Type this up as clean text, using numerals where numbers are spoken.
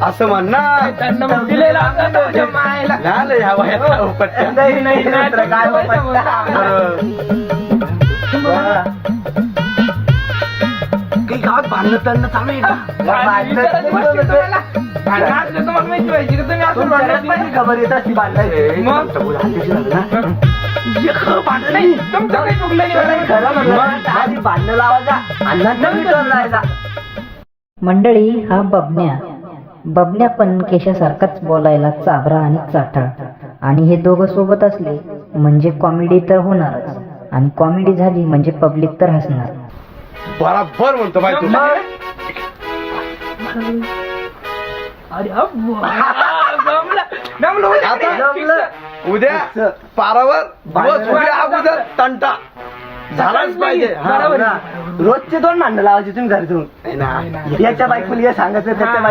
असं म्हणणार झालं ह्या वयात उपट्या. नाही काय काही गावात भांडणं तळणं चालू आहे का? खबर येत असती भांडायची भांडण लावायचा अण्णांना मिटवून जायचा. मंडळी, हा बबन्या पण केशासारखाच बोलायला चाभरा आणि चाटाळ. आणि हे दोघं सोबत असले म्हणजे कॉमेडी तर होणारच, आणि कॉमेडी झाली म्हणजे पब्लिक तर हसणार. बराबर म्हणतो बाई तू. आता उद्या पारावर दिवस उद्या अगोदर तंटा झालाच पाहिजे. रोजचे 2 भांडण लावायचे तुम्ही घरातून. याच्या बायकोला हे सांगायचं त्याच्या